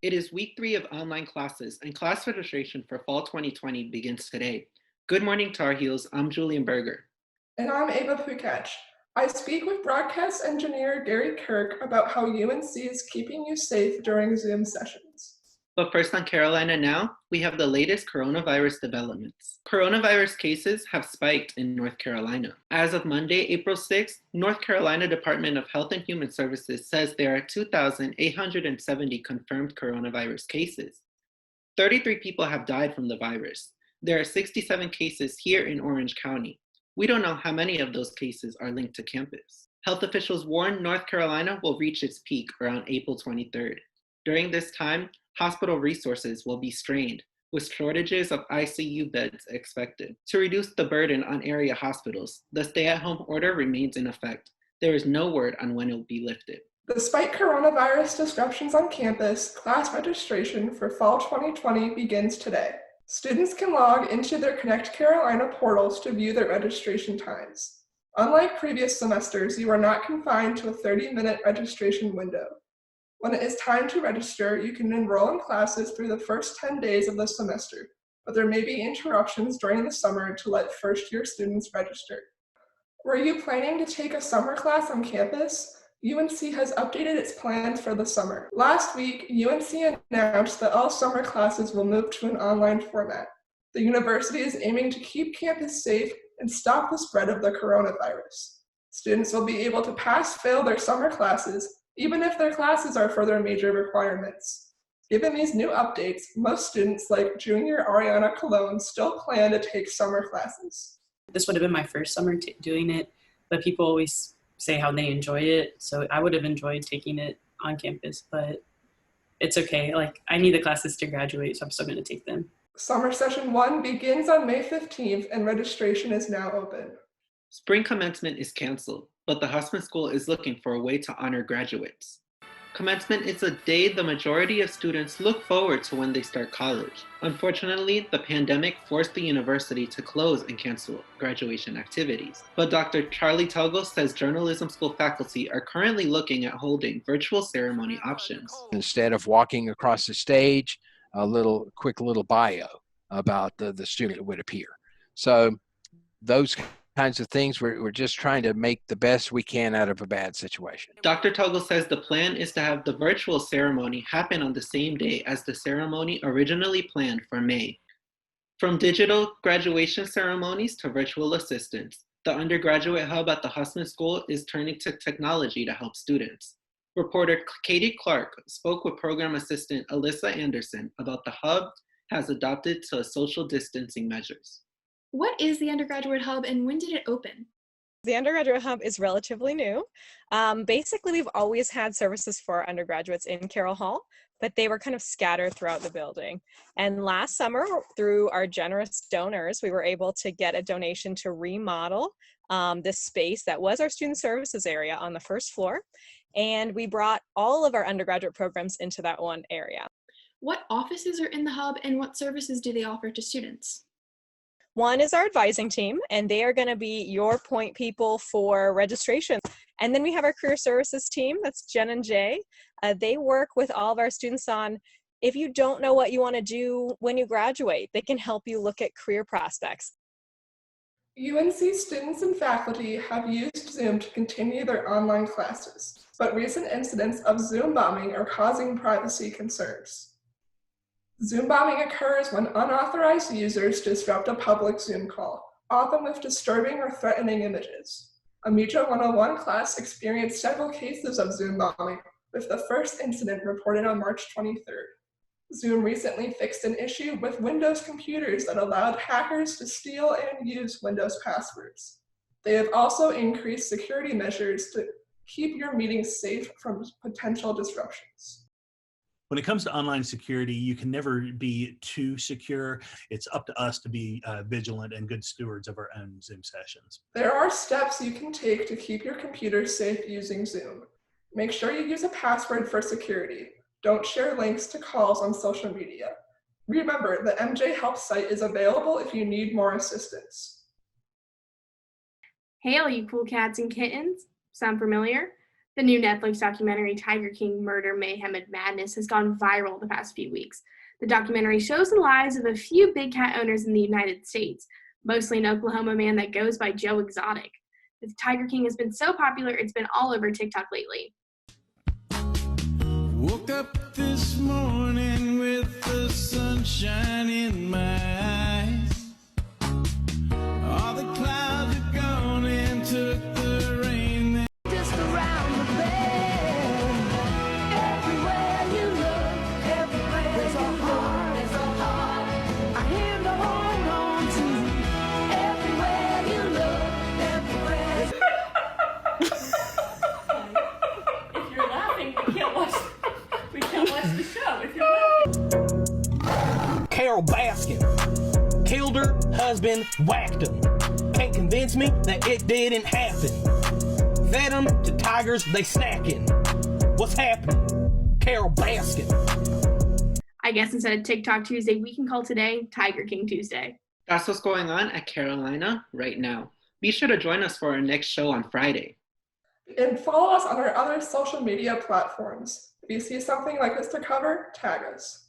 It is week 3 of online classes, and class registration for fall 2020 begins today. Good morning, Tar Heels. I'm Julian Berger. And I'm Ava Pukach. I speak with broadcast engineer Gary Kirk about how UNC is keeping you safe during Zoom sessions. But first on Carolina Now, we have the latest coronavirus developments. Coronavirus cases have spiked in North Carolina. As of Monday, April 6th, North Carolina Department of Health and Human Services says there are 2,870 confirmed coronavirus cases. 33 people have died from the virus. There are 67 cases here in Orange County. We don't know how many of those cases are linked to campus. Health officials warn North Carolina will reach its peak around April 23rd. During this time, hospital resources will be strained, with shortages of ICU beds expected. To reduce the burden on area hospitals, the stay-at-home order remains in effect. There is no word on when it will be lifted. Despite coronavirus disruptions on campus, class registration for fall 2020 begins today. Students can log into their Connect Carolina portals to view their registration times. Unlike previous semesters, you are not confined to a 30-minute registration window. When it is time to register, you can enroll in classes through the first 10 days of the semester, but there may be interruptions during the summer to let first-year students register. Were you planning to take a summer class on campus? UNC has updated its plans for the summer. Last week, UNC announced that all summer classes will move to an online format. The university is aiming to keep campus safe and stop the spread of the coronavirus. Students will be able to pass-fail their summer classes, even if their classes are for their major requirements. Given these new updates, most students like junior Ariana Colon still plan to take summer classes. This would have been my first summer doing it, but people always say how they enjoy it, so I would have enjoyed taking it on campus, but it's okay. Like, I need the classes to graduate, so I'm still going to take them. Summer session 1 begins on May 15th, and registration is now open. Spring commencement is canceled, but the Hussman School is looking for a way to honor graduates. Commencement is a day the majority of students look forward to when they start college. Unfortunately, the pandemic forced the university to close and cancel graduation activities. But Dr. Charlie Tuggle says journalism school faculty are currently looking at holding virtual ceremony options. Instead of walking across the stage, a quick little bio about the student would appear. So those kinds of things, we're just trying to make the best we can out of a bad situation. Dr. Tuggle says the plan is to have the virtual ceremony happen on the same day as the ceremony originally planned for May. From digital graduation ceremonies to virtual assistance, the undergraduate hub at the Hussman School is turning to technology to help students. Reporter Katie Clark spoke with program assistant Alyssa Anderson about the hub has adopted to social distancing measures. What is the undergraduate hub and when did it open? The undergraduate hub is relatively new. Basically, we've always had services for undergraduates in Carroll Hall, but they were kind of scattered throughout the building. And last summer, through our generous donors, we were able to get a donation to remodel this space that was our student services area on the first floor. And we brought all of our undergraduate programs into that one area. What offices are in the hub and what services do they offer to students? One is our advising team, and they are going to be your point people for registration. And then we have our career services team, that's Jen and Jay. They work with all of our students on, if you don't know what you want to do when you graduate, they can help you look at career prospects. UNC students and faculty have used Zoom to continue their online classes, but recent incidents of Zoom bombing are causing privacy concerns. Zoom bombing occurs when unauthorized users disrupt a public Zoom call, often with disturbing or threatening images. A Mutual 101 class experienced several cases of Zoom bombing, with the first incident reported on March 23rd. Zoom recently fixed an issue with Windows computers that allowed hackers to steal and use Windows passwords. They have also increased security measures to keep your meetings safe from potential disruptions. When it comes to online security, you can never be too secure. It's up to us to be vigilant and good stewards of our own Zoom sessions. There are steps you can take to keep your computer safe using Zoom. Make sure you use a password for security. Don't share links to calls on social media. Remember, the MJ Help site is available if you need more assistance. Hey, all you cool cats and kittens. Sound familiar? The new Netflix documentary Tiger King: Murder, Mayhem, and Madness has gone viral the past few weeks. The documentary shows the lives of a few big cat owners in the United States, mostly an Oklahoma man that goes by Joe Exotic. The Tiger King has been so popular, it's been all over TikTok lately. Woke up this morning with the sunshine in my eyes. All the clouds are gone and took the rain. Just around the bend. Everywhere you look, everywhere there's a heart, there's a heart. I hear the hold on to. Everywhere you look, everywhere. If you're laughing, we can't watch the show. If you're laughing. Carol Baskin killed her husband, whacked him. Can't convince me that it didn't happen. Fed them to tigers, they snacking. What's happening? Carol Baskin. I guess instead of TikTok Tuesday, we can call today Tiger King Tuesday. That's what's going on at Carolina right now. Be sure to join us for our next show on Friday. And follow us on our other social media platforms. If you see something like this to cover, tag us.